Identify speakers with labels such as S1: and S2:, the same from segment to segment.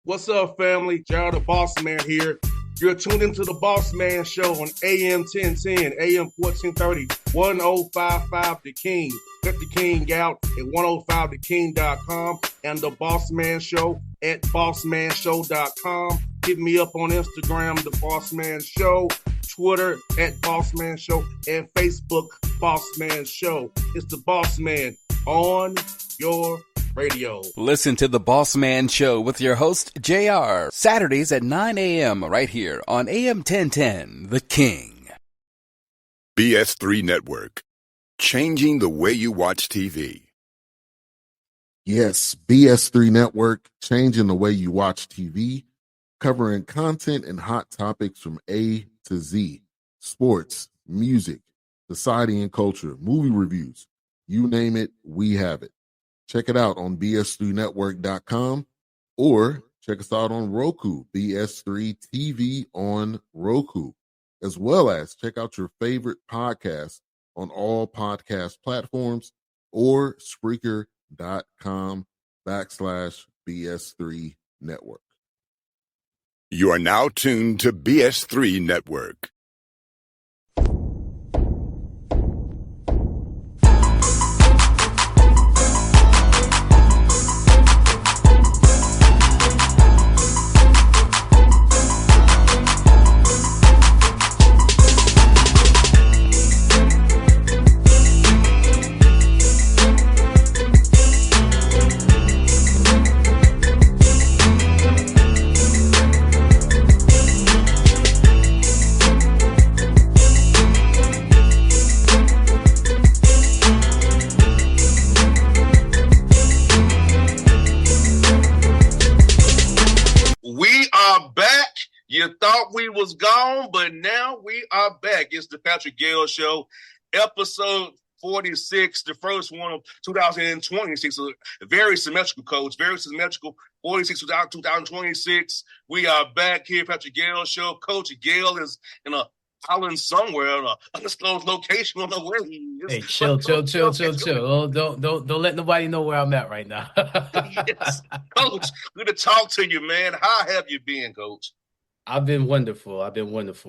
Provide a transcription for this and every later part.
S1: What's up, family? Gerald the Bossman here. You're tuned into the Bossman Show on AM 1010, AM 1430, 1055 The King. Let the King out at 105theking.com and the Bossman Show at bossmanshow.com. Hit me up on Instagram, The Bossman Show, Twitter at Bossman Show, and Facebook, Bossman Show. It's the Bossman on your radio.
S2: Listen to the Bossman Show with your host, JR, Saturdays at 9 a.m. right here on AM 1010, The King.
S3: BS3 Network, changing the way you watch TV.
S4: Yes, BS3 Network, changing the way you watch TV, covering content and hot topics from A to Z, sports, music, society and culture, movie reviews, you name it, we have it. Check it out on bs3network.com or check us out on Roku, BS3 TV on Roku, as well as check out your favorite podcast on all podcast platforms or Spreaker.com/BS3 Network.
S3: You are now tuned to BS3 Network.
S1: We was gone, but now we are back. It's the Patrick Gayle Show, episode 46, the first one of 2026. So very symmetrical, coach. Very symmetrical. 46 2026. We are back here, Patrick Gayle Show. Coach Gayle is in a island somewhere, in an undisclosed location on the way.
S5: Hey, chill. Don't let nobody know where I'm at right now.
S1: Yes, coach. Good to talk to you, man. How have you been, coach?
S5: I've been wonderful.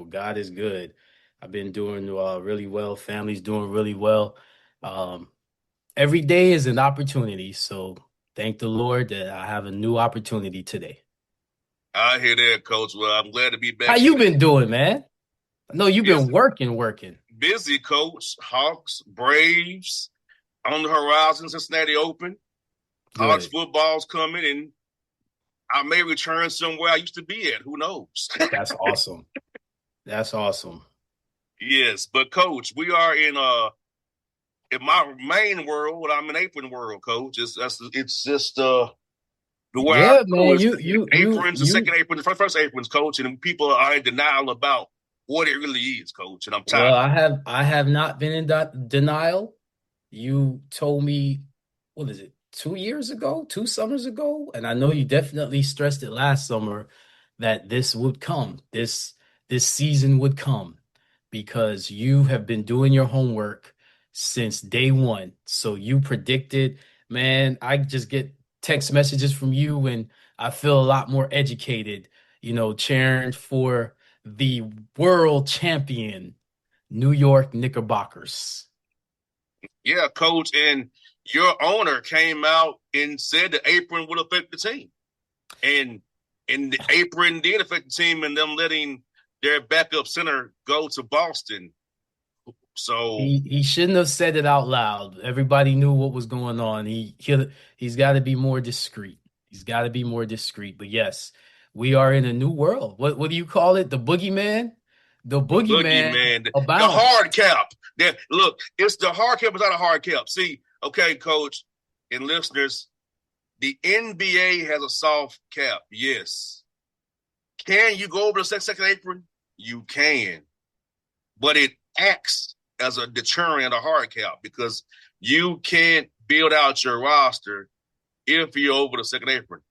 S5: God is good. I've been doing really well. Family's doing really well. Every day is an opportunity. So thank the Lord that I have a new opportunity today.
S1: I hear that, coach. Well, I'm glad to be back.
S5: How you been doing, man? I know you've been working.
S1: Busy, coach. Hawks, Braves, on the horizon, Cincinnati Open. Good. College football's coming, and I may return somewhere I used to be at. Who knows?
S5: That's awesome. That's awesome.
S1: Yes, but coach, we are in my main world. I'm in apron world, coach. It's just the way
S5: I man.
S1: Aprons, the second apron, the first aprons, coach, and people are in denial about what it really is, coach. And I'm tired.
S5: Well, I have not been in denial. You told me, what is it? 2 summers ago, and I know you definitely stressed it last summer that this would come, this season would come, because you have been doing your homework since day one. So you predicted, man, I just get text messages from you and I feel a lot more educated, cheering for the world champion New York Knickerbockers.
S1: Yeah, coach, and your owner came out and said the apron would affect the team. And the apron did affect the team and them letting their backup center go to Boston. So
S5: he shouldn't have said it out loud. Everybody knew what was going on. He's got to be more discreet. But yes, we are in a new world. What do you call it? The boogeyman? The boogeyman.
S1: The hard cap. Look, it's the hard cap without a hard cap. See, okay, coach and listeners, the NBA has a soft cap, yes. Can you go over the second apron? You can. But it acts as a deterrent, a hard cap, because you can't build out your roster if you're over the second apron.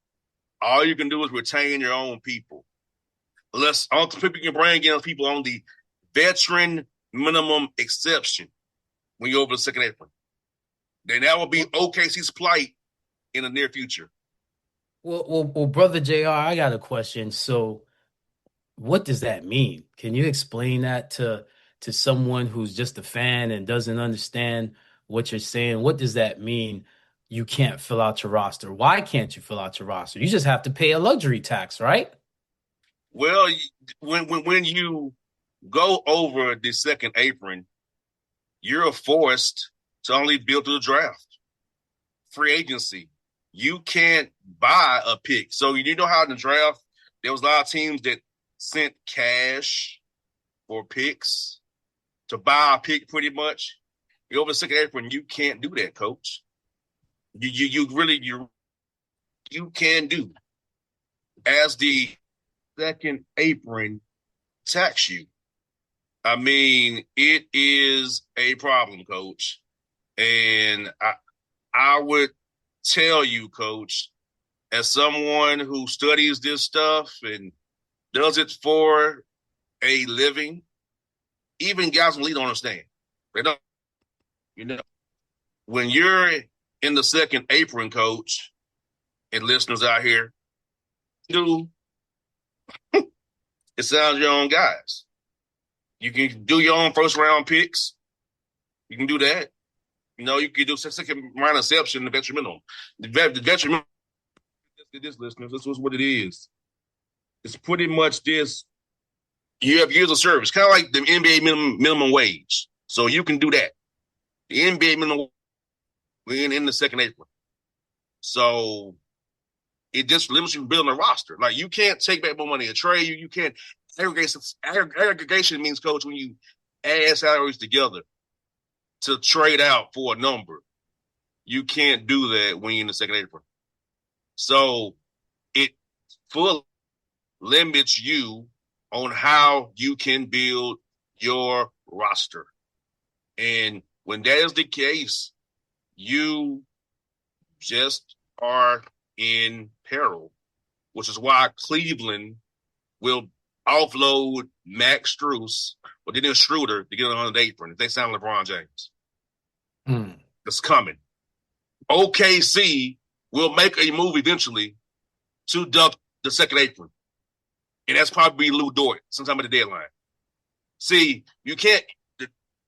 S1: All you can do is retain your own people. Unless all the people can bring in people on the veteran minimum exception when you're over the second apron. Then that will be OKC's plight in the near future.
S5: Well, brother JR, I got a question. So, what does that mean? Can you explain that to someone who's just a fan and doesn't understand what you're saying? What does that mean? You can't fill out your roster. Why can't you fill out your roster? You just have to pay a luxury tax, right?
S1: Well, when you go over the second apron, you're forced to only build to the draft. Free agency. You can't buy a pick. So you know how in the draft, there was a lot of teams that sent cash for picks to buy a pick pretty much. You over the second apron, you can't do that, coach. You can do as the second apron tax you. I mean, it is a problem, coach. And I would tell you, coach, as someone who studies this stuff and does it for a living, even guys in the league don't understand. They don't, you know, when you're in the second apron, coach, and listeners out here, do it sounds your own guys. You can do your own first round picks. You can do that. You know, you can do second round exception, the veteran minimum. The veteran minimum, this listeners, this was what it is. It's pretty much this. You have years of service, kind of like the NBA minimum wage. So you can do that. The NBA minimum wage in the second apron. So it just limits you from building a roster. Like you can't take back more money a trade. You can't aggregation means, coach, when you add salaries together to trade out for a number. You can't do that when you're in the second apron. So it fully limits you on how you can build your roster. And when that is the case, you just are in peril, which is why Cleveland will offload Max Strus or Dennis Schroeder to get on the apron if they sign LeBron James. It's coming. OKC will make a move eventually to duck the second apron. And that's probably Lou Dort sometime at the deadline. See, you can't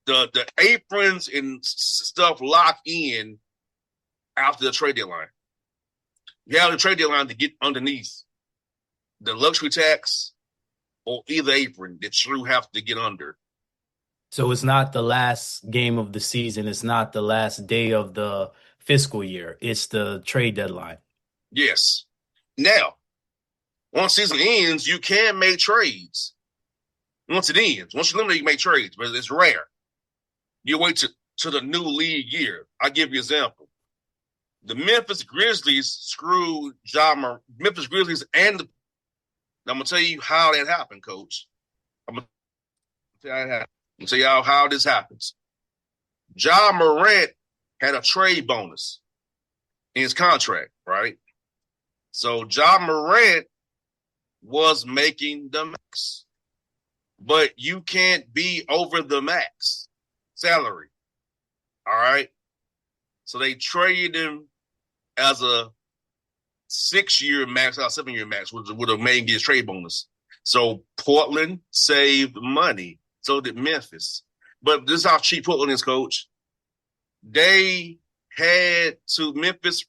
S1: the aprons and stuff lock in after the trade deadline. You have the trade deadline to get underneath the luxury tax or either apron that you have to get under.
S5: So it's not the last game of the season. It's not the last day of the fiscal year. It's the trade deadline.
S1: Yes. Now, once season ends, you can make trades. Once it ends, once you limit, you can make trades, but it's rare. You wait to the new league year. I'll give you an example. The Memphis Grizzlies screwed Memphis Grizzlies and I'm going to tell you how that happened, Coach. I'm going to tell you how this happens. Ja Morant had a trade bonus in his contract, right? So Ja Morant was making the max. But you can't be over the max salary. All right? So they traded him as a 6-year max, or 7-year max, with a main his trade bonus. So Portland saved money. So did Memphis. But this is how cheap Portland is, Coach. Memphis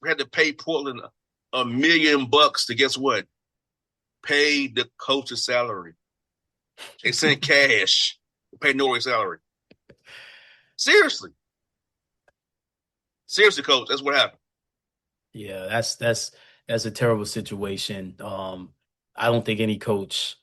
S1: had to pay Portland $1 million to guess what? Pay the coach's salary. They sent cash to pay Norway's salary. Seriously, Coach, that's what happened.
S5: Yeah, that's a terrible situation. I don't think any coach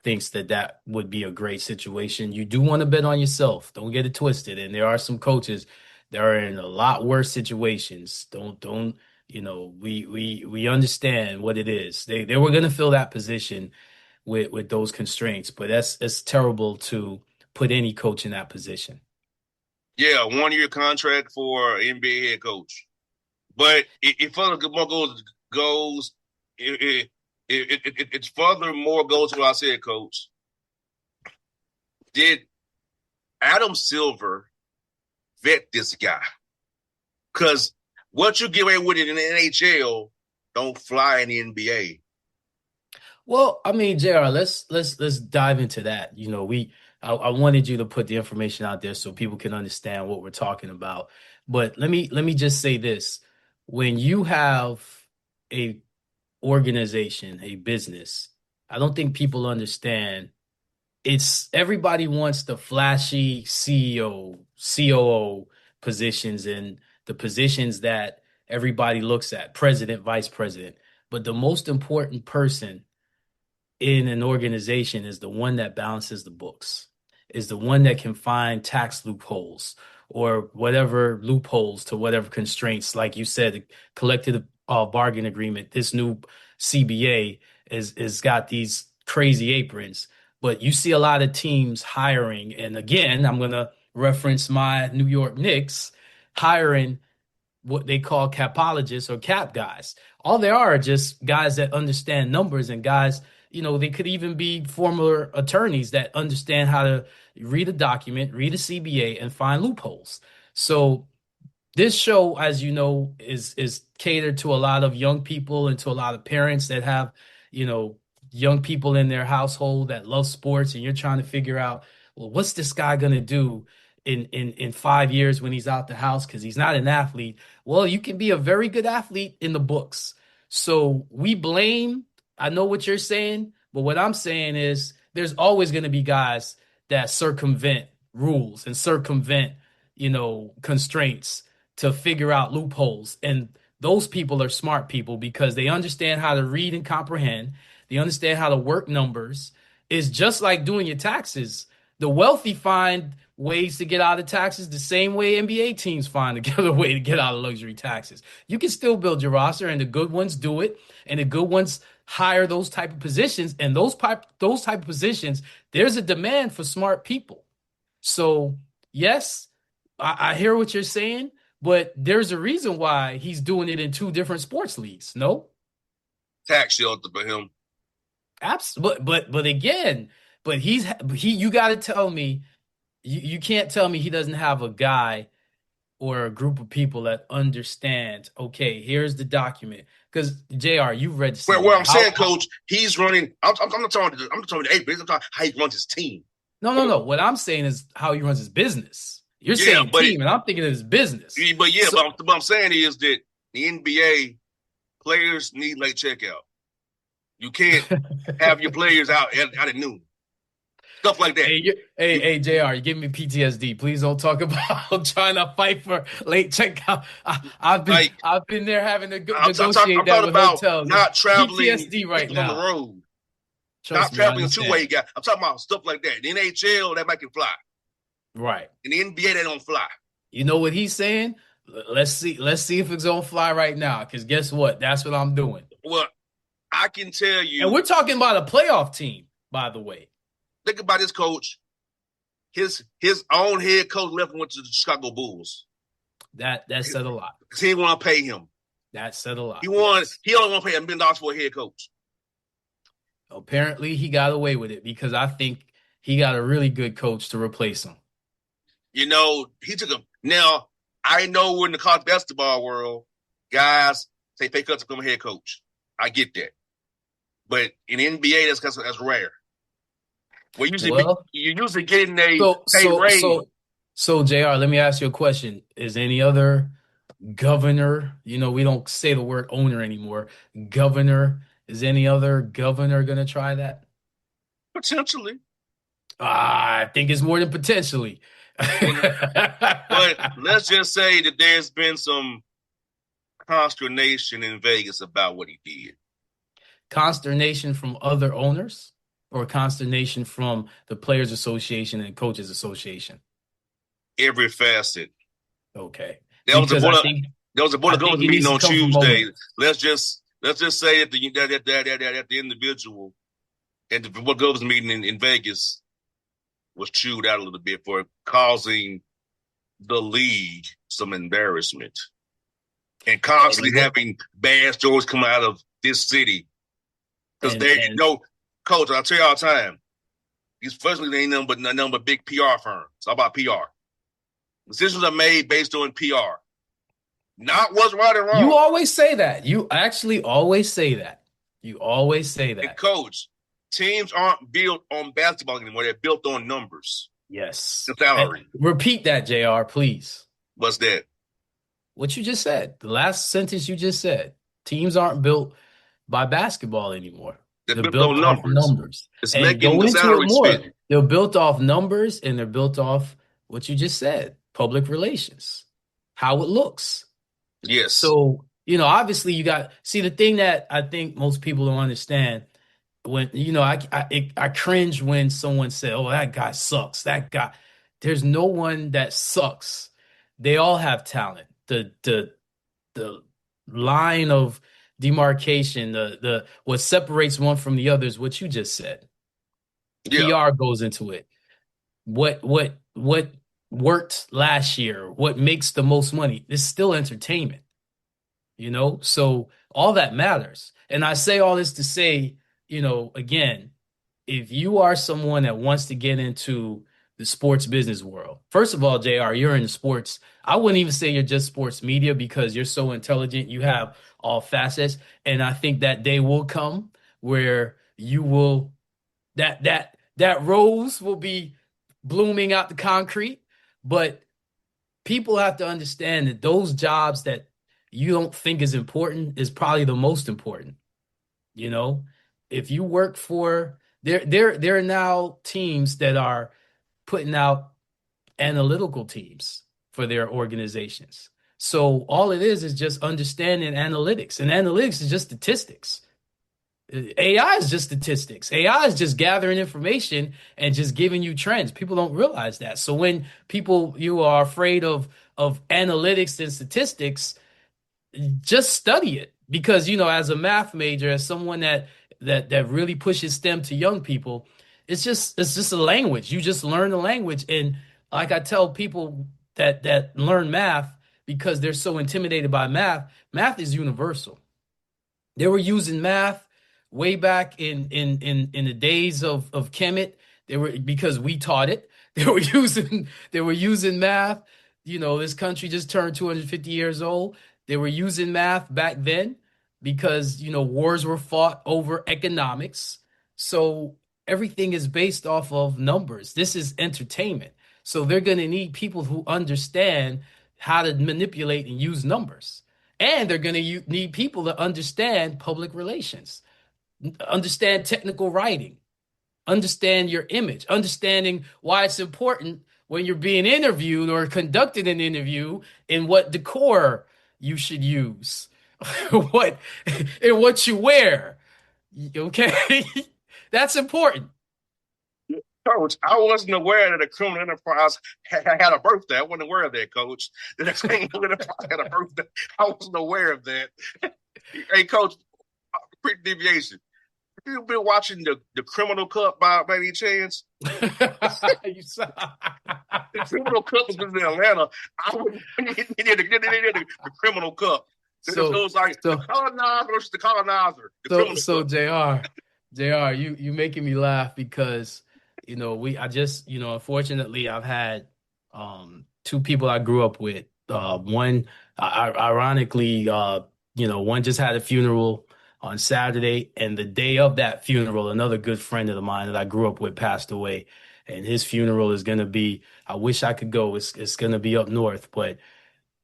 S5: thinks that would be a great situation. You do want to bet on yourself. Don't get it twisted. And there are some coaches that are in a lot worse situations. Don't we understand what it is. They were going to fill that position with those constraints, but it's terrible to put any coach in that position.
S1: Yeah, 1-year contract for NBA head coach. But it furthermore goes it furthermore goes to what I said, Coach. Did Adam Silver vet this guy? Because what you get away with it in the NHL, don't fly in the NBA.
S5: Well, I mean, JR, let's dive into that. I wanted you to put the information out there so people can understand what we're talking about. But let me just say this. When you have a organization, a business, I don't think people understand. It's everybody wants the flashy CEO, COO positions and the positions that everybody looks at, president, vice president. But the most important person in an organization is the one that balances the books, is the one that can find tax loopholes or whatever loopholes to whatever constraints. Like you said, the collective bargain agreement, this new CBA is got these crazy aprons. But you see a lot of teams hiring, and again, I'm gonna reference my New York Knicks hiring what they call capologists or cap guys. All they are just guys that understand numbers and guys, they could even be former attorneys that understand how to read a document, read a CBA, and find loopholes. So this show, as you know, is catered to a lot of young people and to a lot of parents that have, young people in their household that love sports, and you're trying to figure out, well, what's this guy gonna do in 5 years when he's out the house because he's not an athlete? Well, you can be a very good athlete in the books. So we blame, I know what you're saying, but what I'm saying is there's always going to be guys that circumvent rules and circumvent, constraints to figure out loopholes. And those people are smart people because they understand how to read and comprehend. They understand how to work numbers. It's just like doing your taxes. The wealthy find ways to get out of taxes the same way NBA teams find a way to get out of luxury taxes. You can still build your roster, and the good ones do it, and the good ones hire those type of positions. And those type of positions, there's a demand for smart people. So yes, I hear what you're saying, but there's a reason why he's doing it in two different sports leagues. No,
S1: Tax shelter for him.
S5: absolutely. But again, you got to tell me. You can't tell me he doesn't have a guy or a group of people that understand, okay, here's the document. Because JR, you've read the CBA.
S1: Where I'm saying, Coach, he's running. I'm not talking. I'm talking the eight. I'm talking how he runs his team.
S5: No. What I'm saying is how he runs his business. You're saying team, and I'm thinking of his business.
S1: But what I'm saying is that the NBA players need late checkout. You can't have your players out at noon. Stuff like that.
S5: Hey, JR, you're giving me PTSD. Please don't talk about trying to fight for late checkout. I've been there having to negotiate that with hotels.
S1: Not traveling
S5: PTSD right now
S1: on the road. Not traveling two-way guy. I'm talking about stuff like that. The NHL, that might can fly.
S5: Right.
S1: In the NBA, they don't fly.
S5: You know what he's saying? Let's see if it's gonna fly right now. Because guess what? That's what I'm doing.
S1: Well, I can tell you.
S5: And we're talking about a playoff team, by the way.
S1: Think about his coach. His own head coach left and went to the Chicago Bulls.
S5: That said a lot.
S1: Because he didn't want to pay him.
S5: That said a lot.
S1: He only want to pay $1 million for a head coach.
S5: Apparently, he got away with it because I think he got a really good coach to replace him.
S1: He took Now, I know we're in the college basketball world, guys take pay cuts to become a head coach. I get that. But in the NBA, that's rare. Well, you usually getting a pay raise.
S5: So, JR, let me ask you a question. Is any other governor, we don't say the word owner anymore, governor, is any other governor going to try that?
S1: Potentially.
S5: I think it's more than potentially.
S1: But let's just say that there's been some consternation in Vegas about what he did.
S5: Consternation from other owners or consternation from the Players Association and Coaches Association?
S1: Every facet.
S5: Okay.
S1: There was a board of governors meeting on Tuesday. Let's just say that the individual at the board of governors meeting in Vegas was chewed out a little bit for causing the league some embarrassment and constantly having bad stories come out of this city. Because Coach, I tell you all the time, these first league ain't nothing but big PR firms. It's all about PR. Decisions are made based on PR. Not what's right and
S5: You
S1: wrong.
S5: always say that. You actually always say that. You always say
S1: And
S5: that.
S1: coach, teams aren't built on basketball anymore. They're built on numbers
S5: Yes.
S1: and salary.
S5: Repeat that, JR, please.
S1: What's that?
S5: What you just said. The last sentence you just said. Teams aren't built by basketball anymore.
S1: They're
S5: They're
S1: built
S5: built
S1: on
S5: off
S1: numbers.
S5: numbers.
S1: It's
S5: And
S1: making
S5: go
S1: the
S5: into it
S1: salaries
S5: more.
S1: fit.
S5: They're built off numbers and they're built off what you just said, public relations, how it looks.
S1: Yes.
S5: So, obviously you got, see, the thing that I think most people don't understand when, I cringe when someone said, oh, that guy sucks. That guy, there's no one that sucks. They all have talent. The line of demarcation, the what separates one from the other is what you just said.
S1: Yeah.
S5: PR goes into it. What worked last year? What makes the most money? It's still entertainment, So all that matters. And I say all this to say, again, if you are someone that wants to get into the sports business world, first of all, JR, you're in sports. I wouldn't even say you're just sports media because you're so intelligent. You have all facets. And I think that day will come where you will that rose will be blooming out the concrete. But people have to understand that those jobs that you don't think is important is probably the most important. If you work for there are now teams that are putting out analytical teams for their organizations. So all it is just understanding analytics, and analytics is just statistics. AI is just statistics. AI is just gathering information and just giving you trends. People don't realize that. So when you are afraid of analytics and statistics, just study it because as a math major, as someone that really pushes STEM to young people, it's just a language. You just learn the language, and like I tell people that learn math because they're so intimidated by math is universal. They were using math way back in the days of Kemet. They were because we taught it. They were using math. This country just turned 250 years old. They were using math back then because wars were fought over economics. So everything is based off of numbers. This is entertainment. So they're going to need people who understand how to manipulate and use numbers. And they're going to need people that understand public relations, understand technical writing, understand your image, understanding why it's important when you're being interviewed or conducting an interview and what decor you should use, what and what you wear. Okay, that's important.
S1: Coach, I wasn't aware that a criminal enterprise had a birthday. I wasn't aware of that, Coach. That a criminal enterprise had a birthday. I wasn't aware of that. Hey, Coach, quick deviation. Have you been watching the Criminal Cup by any chance?
S5: You saw.
S1: The Criminal Cup was in Atlanta. I would the Criminal Cup. So it was like the colonizer versus the colonizer.
S5: So JR, you making me laugh because unfortunately I've had two people I grew up with. One ironically one just had a funeral on Saturday, and the day of that funeral another good friend of mine that I grew up with passed away, and his funeral is going to be, I wish I could go. It's going to be up north, but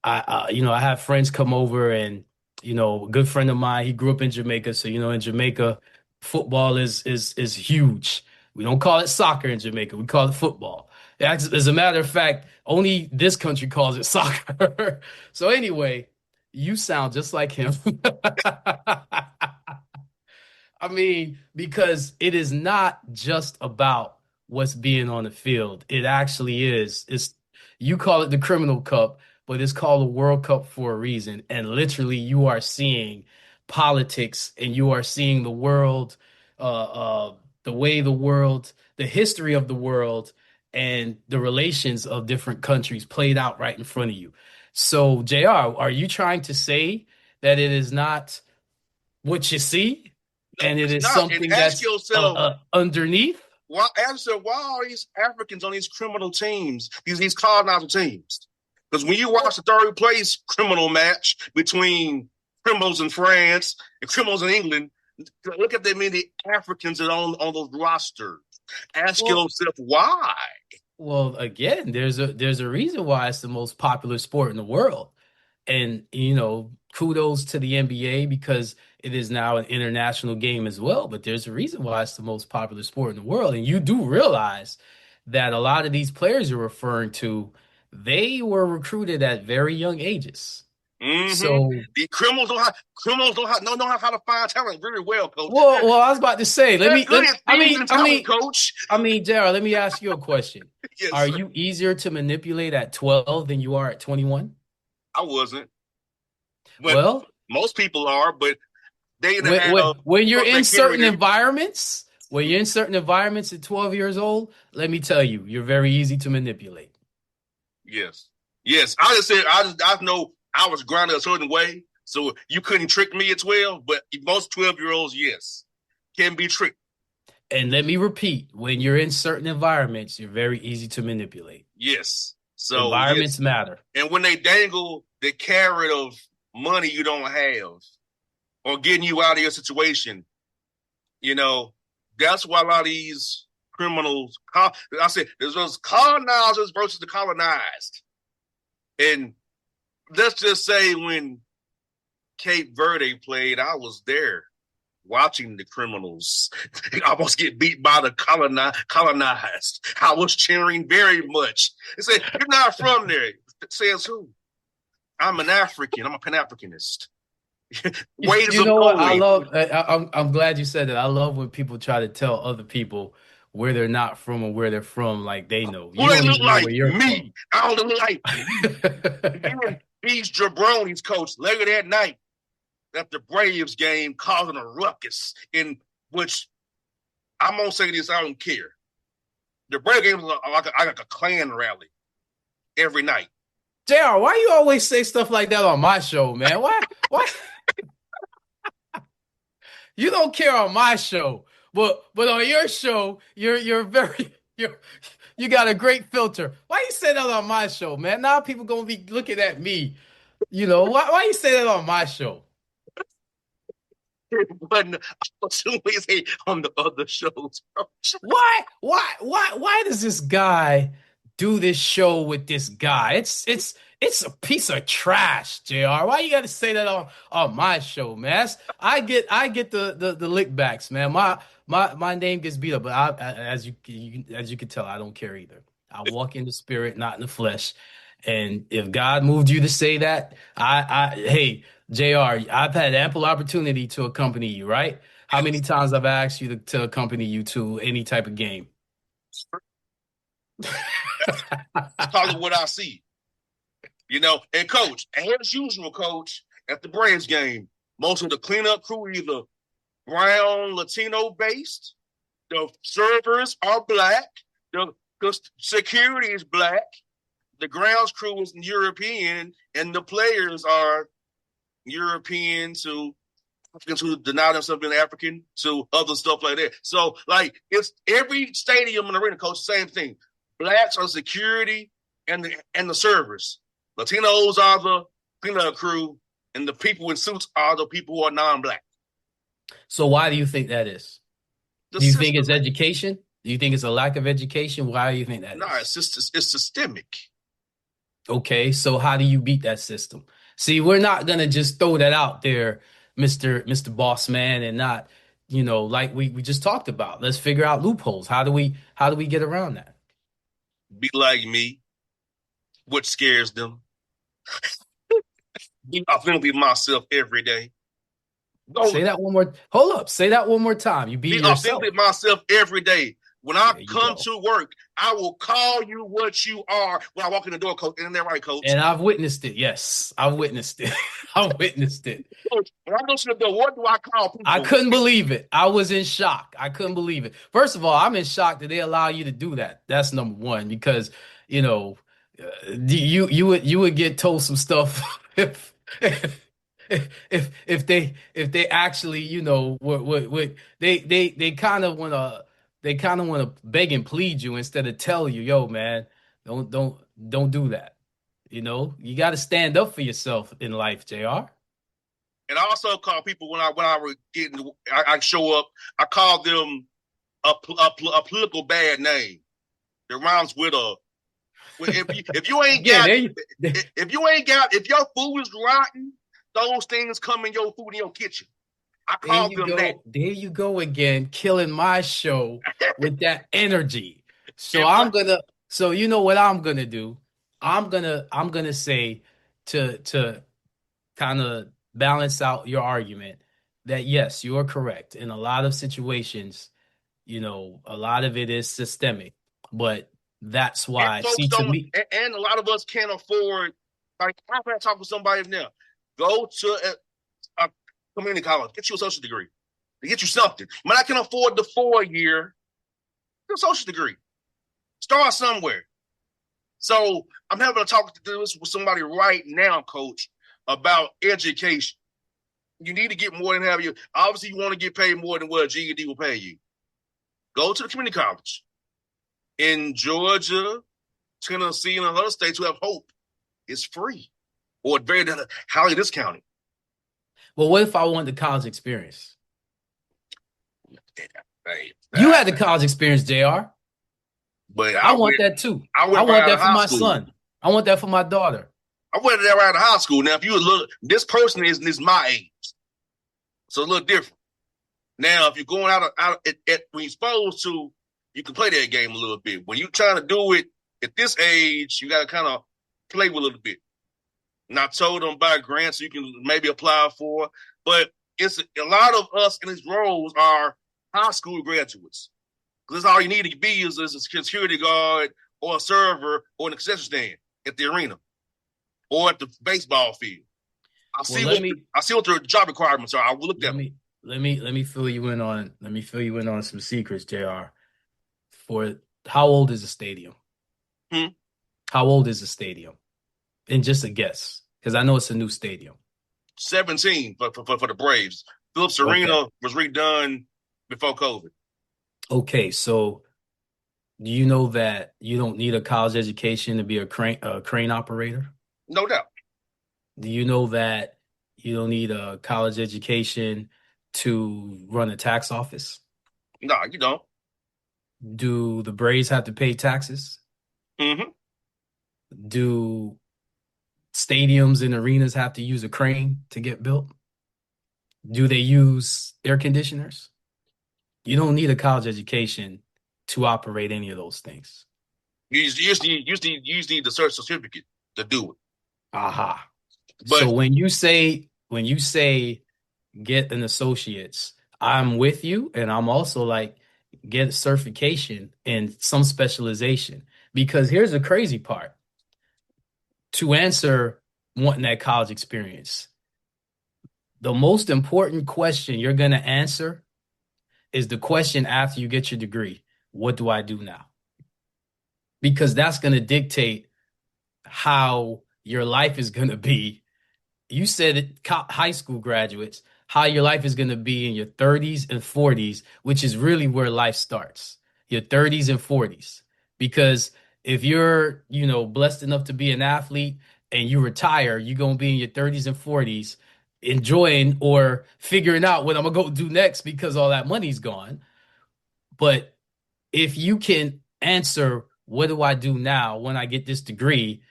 S5: I have friends come over, and a good friend of mine, he grew up in Jamaica, so in Jamaica, football is huge. We don't call it soccer in Jamaica, we call it football. As a matter of fact, only this country calls it soccer. So anyway, you sound just like him. I mean, because it is not just about what's being on the field. It actually is. You call it the Criminal Cup, but it's called the World Cup for a reason. And literally, you are seeing politics, and you are seeing the world, the way the world, the history of the world, and the relations of different countries played out right in front of you. So, JR, are you trying to say that it is not what you see, and it is
S1: not.
S5: something
S1: and ask
S5: that's
S1: yourself,
S5: underneath?
S1: why are these Africans on these criminal teams, these colonizer teams? Because when you watch the third place criminal match between criminals in France and criminals in England, look at the many Africans that are on those rosters. Ask
S5: Well,
S1: yourself why.
S5: well, again, there's a reason why it's the most popular sport in the world. And, kudos to the NBA because it is now an international game as well. But there's a reason why it's the most popular sport in the world. And you do realize that a lot of these players you're referring to, they were recruited at very young ages.
S1: Mm-hmm.
S5: So,
S1: The criminals know how to find talent very well, coach.
S5: well, I was about to say,
S1: coach.
S5: JR, let me ask you a question.
S1: Yes,
S5: Are
S1: sir.
S5: you easier to manipulate at 12 than you are at 21?
S1: I wasn't. But
S5: Well,
S1: most people are, but they
S5: when you're in certain environments, at 12 years old, let me tell you, you're very easy to manipulate.
S1: Yes. I just said I know I was grounded a certain way, so you couldn't trick me at 12. But most 12-year-olds, yes, can be tricked.
S5: And let me repeat, when you're in certain environments, you're very easy to manipulate.
S1: Yes. So
S5: environments matter.
S1: And when they dangle the carrot of money you don't have, or getting you out of your situation, that's why a lot of these criminals, I said, there's those colonizers versus the colonized. And let's just say when Cape Verde played, I was there watching the criminals almost get beat by the colonized. I was cheering very much. They said, you're not from there. It says who? I'm an African. I'm a Pan-Africanist.
S5: Ways you know what I love? I'm glad you said that. I love when people try to tell other people where they're not from or where they're from, like they know. You
S1: don't even know where you're me. From. I don't look like these jabronis, coach, later that night at the Braves game, causing a ruckus in which I'm gonna say this. I don't care. The Braves game was like a Klan rally every night.
S5: JR, why you always say stuff like that on my show, man? Why? You don't care on my show, but on your show, you got a great filter. Why you say that on my show, man? Now people gonna be looking at me. Why you say that on my show?
S1: But I say on the other shows.
S5: Why does this guy do this show with this guy? It's a piece of trash, JR. Why you got to say that on my show, man? I get the lickbacks, man. My name gets beat up, but as you can tell, I don't care either. I walk in the spirit, not in the flesh. And if God moved you to say that, hey, JR, I've had ample opportunity to accompany you, right? How many times I've asked you to accompany you to any type of game?
S1: Probably what I see. And coach, as usual, coach, at the Braves game, most of the cleanup crew either brown, Latino based, the servers are black, the security is black, the grounds crew is European, and the players are Europeans who deny themselves being African to other stuff like that. So, it's every stadium and arena, coach, same thing. Blacks are security and the servers. Latinos are the cleanup crew, and the people in suits are the people who are non-black.
S5: So why do you think that is? Do you think it's education? Do you think it's a lack of education? Why do you think that is?
S1: It's systemic.
S5: Okay, so how do you beat that system? See, we're not going to just throw that out there, Mr. Bossman, and not, like we just talked about. Let's figure out loopholes. How do we get around that?
S1: Be like me. What scares them? Be authentically myself every day.
S5: Say that one more. Hold up. Say that one more time. You be yourself.
S1: Authentically myself every day. When I come to work, I will call you what you are when I walk in the door, coach. Isn't that right, coach?
S5: And I've witnessed it. Yes, I've witnessed it. I've witnessed it.
S1: Coach, when I go to the door, what do I call people?
S5: I couldn't believe it. I was in shock. I couldn't believe it. First of all, I'm in shock that they allow you to do that. That's number one, because you would get told some stuff if they actually what they kind of want to beg and plead you instead of tell you, yo, man, don't do that. You got to stand up for yourself in life, JR.
S1: And I also call people when I were getting, I show up, I call them a political bad name. It rhymes with a. If you ain't
S5: Yeah,
S1: got,
S5: there you,
S1: if your food is rotten, those things come in your food in your kitchen. I
S5: there
S1: call
S5: you
S1: them that.
S5: go. There you go again, killing my show with that energy. So
S1: If
S5: I'm gonna. So you know what I'm gonna do? I'm gonna say to kind of balance out your argument that yes, you are correct. In a lot of situations, a lot of it is systemic, but that's
S1: and
S5: why,
S1: folks
S5: see, to
S1: don't,
S5: me,
S1: and a lot of us can't afford. Like I've had to talk with somebody now. Go to a community college, get you a social degree, to get you something. But I can afford the 4 year, get a social degree. Start somewhere. So I'm having to talk to this with somebody right now, Coach, about education. You need to get more than have you. Obviously, you want to get paid more than what a GED will pay you. Go to the community college in Georgia, Tennessee, and other states who have hope. It's free or very highly discounted.
S5: well, what if I want the college experience?
S1: Hey,
S5: You had the college experience, JR.
S1: but
S5: I want that too.
S1: I
S5: I
S1: went right
S5: want
S1: out
S5: that
S1: of
S5: for
S1: high
S5: my
S1: school.
S5: son. I want that for my daughter.
S1: I went there right out of high school. Now, if you look, this person is my age, so a little different. Now, if you're going when you're supposed to, you can play that game a little bit. When you're trying to do it at this age, you got to kind of play with a little bit. And I told them about grants you can maybe apply for, but it's a lot of us in these roles are high school graduates. Because all you need to be is a security guard or a server or an concession stand at the arena or at the baseball field. I
S5: Well,
S1: see what their job requirements are. I will look at them.
S5: let me fill you in on some secrets, JR. For how old is the stadium?
S1: Hmm?
S5: How old is the stadium? And just a guess, because I know it's a new stadium.
S1: 17 for the Braves. Phillips
S5: Okay.
S1: Arena was redone before COVID.
S5: Okay, so do you know that you don't need a college education to be a crane operator?
S1: No doubt.
S5: Do you know that you don't need a college education to run a tax office?
S1: No, you don't.
S5: Do the Braves have to pay taxes?
S1: Mm-hmm.
S5: Do stadiums and arenas have to use a crane to get built? Do they use air conditioners? You don't need a college education to operate any of those things.
S1: You just need the search certificate to do it.
S5: Aha. So
S1: But
S5: when you say get an associate's, I'm with you, and I'm also like get a certification in some specialization. Because here's the crazy part. To answer wanting that college experience, the most important question you're going to answer is the question after you get your degree. What do I do now? Because that's going to dictate how your life is going to be. You said it, high school graduates, how your life is going to be in your 30s and 40s, which is really where life starts. Your 30s and 40s. Because if you're, blessed enough to be an athlete and you retire, you're going to be in your 30s and 40s enjoying or figuring out what I'm going to go do next because all that money's gone. But if you can answer, what do I do now when I get this degree?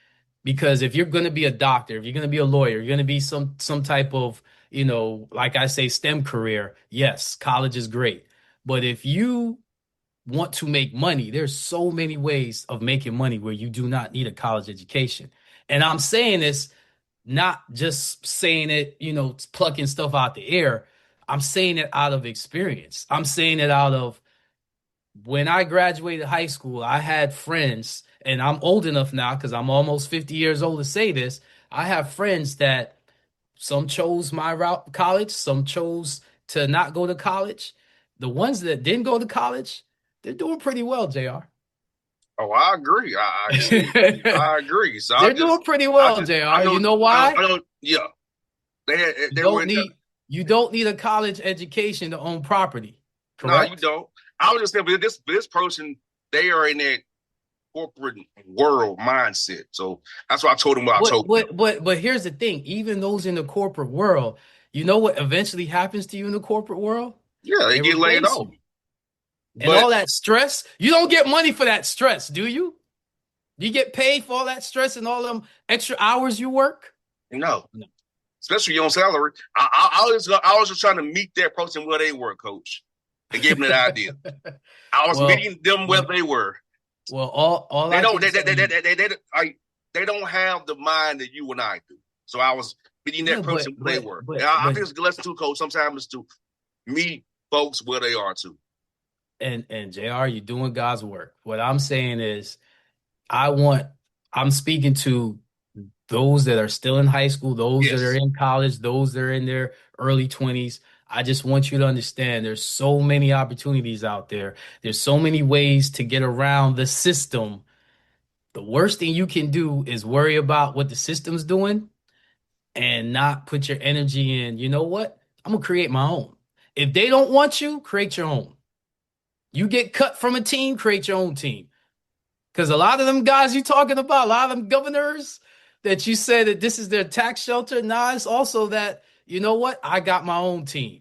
S5: Because if you're going to be a doctor, if you're going to be a lawyer, you're going to be some type of, like I say, STEM career, yes, college is great. But if you want to make money, there's so many ways of making money where you do not need a college education. And I'm saying this, not just saying it, plucking stuff out the air. I'm saying it out of experience. I'm saying it out of when I graduated high school, I had friends, and I'm old enough now because I'm almost 50 years old to say this. I have friends that some chose my route, college, some chose to not go to college. The ones that didn't go to college, they're doing pretty well, JR.
S1: I agree. I see. I agree. So
S5: They're doing pretty well,
S1: I
S5: JR.
S1: know.
S5: You know why?
S1: I know. Yeah,
S5: You
S1: they were
S5: don't
S1: in there.
S5: need you don't need a college education to own property,
S1: No, you
S5: correct?
S1: don't. I was just saying, but this person, they are in that corporate world mindset. So that's why I told him what I told him.
S5: But here's the thing: even those in the corporate world, you know what eventually happens to you in the corporate world?
S1: Yeah, they get laid
S5: replace
S1: off.
S5: you. And
S1: But
S5: all that stress, you don't get money for that stress, do you? Do you get paid for all that stress and all them extra hours you work?
S1: no. Especially on salary. I was just trying to meet that person where they were, coach, and give them that idea. I was meeting them where they were.
S5: Well, all
S1: they
S5: I
S1: don't
S5: can
S1: they don't have the mind that you and I do. So I was meeting that person where they were. I think it's a good lesson too, coach. Sometimes is to meet folks where they are too.
S5: And JR, you're doing God's work. What I'm saying is, I'm speaking to those that are still in high school, those that are in college, those that are in their early 20s. I just want you to understand there's so many opportunities out there. There's so many ways to get around the system. The worst thing you can do is worry about what the system's doing and not put your energy in, you know what? I'm going to create my own. If they don't want you, create your own. You get cut from a team, create your own team. Because a lot of them guys you're talking about, a lot of them governors that you said that this is their tax shelter, nah, it's also that, you know what? I got my own team.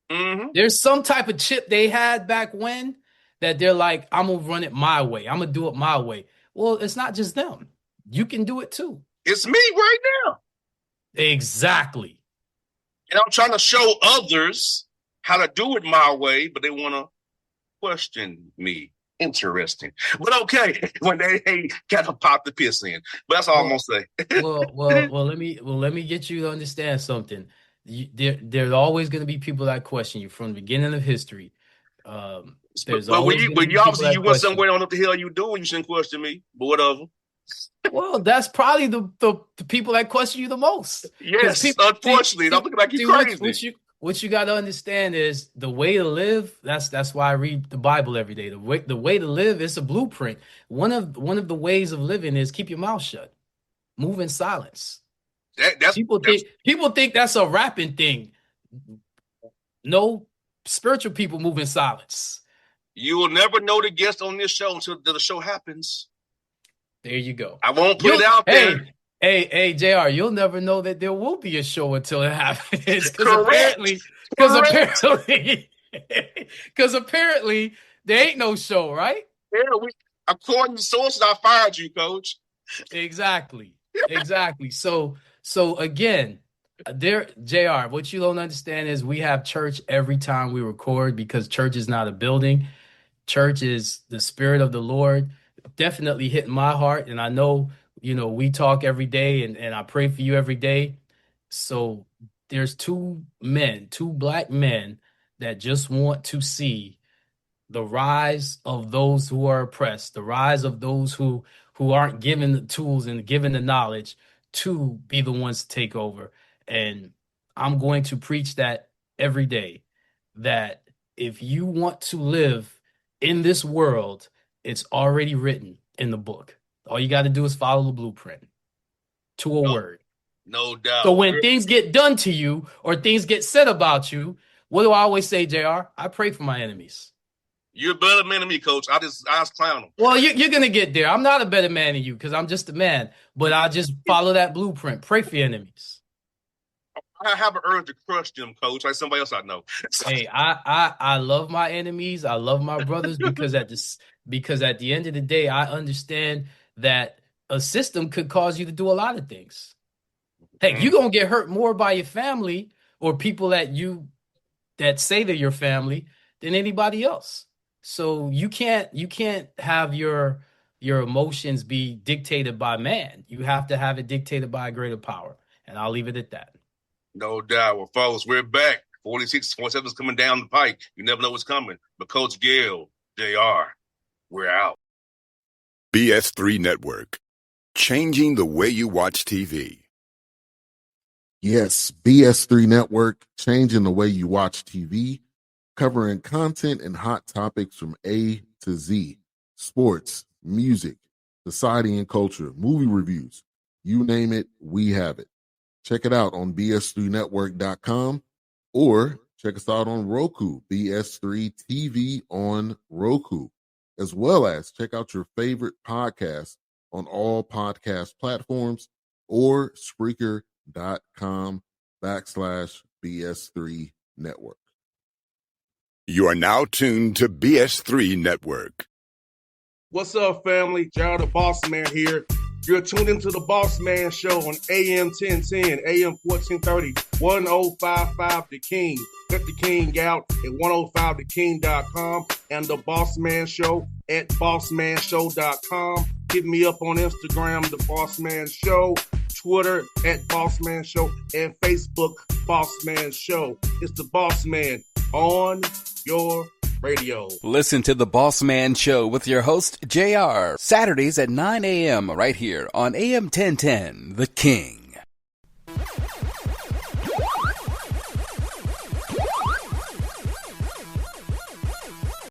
S1: Mm-hmm.
S5: There's some type of chip they had back when that they're like, I'm going to run it my way. I'm going to do it my way. Well, it's not just them. You can do it too.
S1: It's me right now.
S5: Exactly.
S1: And I'm trying to show others how to do it my way, but they want to question me. Interesting. But okay, when they kind of pop the piss in. But that's all I'm gonna say.
S5: Let me get you to understand something. There's always going to be people that question you from the beginning of history. There's
S1: but
S5: always
S1: when you obviously you went somewhere, I don't know what the hell you doing, you shouldn't question me. But whatever.
S5: Well, that's probably the people that question you the most.
S1: Yes, unfortunately, I'm looking like you crazy.
S5: What you got to understand is the way to live. That's why I read the Bible every day. The way to live is a blueprint. One of the ways of living is keep your mouth shut, move in silence. People think that's a rapping thing. No, spiritual people move in silence.
S1: You will never know the guest on this show until the show happens.
S5: There you go.
S1: I won't put it out there.
S5: Hey, JR, you'll never know that there will be a show until it happens. Because apparently there ain't no show, right?
S1: Yeah, according to sources, I fired you, coach.
S5: Exactly. So again, JR, what you don't understand is we have church every time we record because church is not a building. Church is the spirit of the Lord. Definitely hitting my heart. And I know, we talk every day and I pray for you every day. So there's two black men that just want to see the rise of those who are oppressed, the rise of those who aren't given the tools and given the knowledge to be the ones to take over. And I'm going to preach that every day, that if you want to live in this world, it's already written in the book. All you got to do is follow the blueprint to a word.
S1: No doubt.
S5: So when things get done to you or things get said about you, what do I always say, JR? I pray for my enemies.
S1: You're a better man than me, coach. I just clown them.
S5: Well, you're going to get there. I'm not a better man than you because I'm just a man. But I just follow that blueprint. Pray for your enemies.
S1: I have an urge to crush them, coach, like somebody else I know.
S5: Hey, I love my enemies. I love my brothers because at the end of the day, I understand that a system could cause you to do a lot of things. Heck, you're going to get hurt more by your family or people that say they're your family than anybody else. So you can't have your emotions be dictated by man. You have to have it dictated by a greater power. And I'll leave it at that.
S1: No doubt. Well, folks, we're back. 46, 47 is coming down the pike. You never know what's coming. But Coach Gayle, JR, we're out.
S3: BS3 Network. Changing the way you watch TV.
S4: Yes, BS3 Network, changing the way you watch TV, covering content and hot topics from A to Z, sports, music, society and culture, movie reviews, you name it, we have it. Check it out on bs3network.com or check us out on Roku, BS3 TV on Roku. as well as check out your favorite podcast on all podcast platforms or Spreaker.com/BS3 Network.
S3: You are now tuned to BS3 Network.
S6: What's up, family? Jared the Bossman here. You're tuned into the Bossman Show on AM 1010, AM 1430, 1055 The King. Check The King out at 105theking.com and the Bossman Show at bossmanshow.com. Hit me up on Instagram, The Bossman Show, Twitter at Bossman Show, and Facebook, Bossman Show. It's the Bossman on your radio.
S2: Listen to The Boss Man Show with your host, JR, Saturdays at 9 a.m. right here on AM 1010, The King.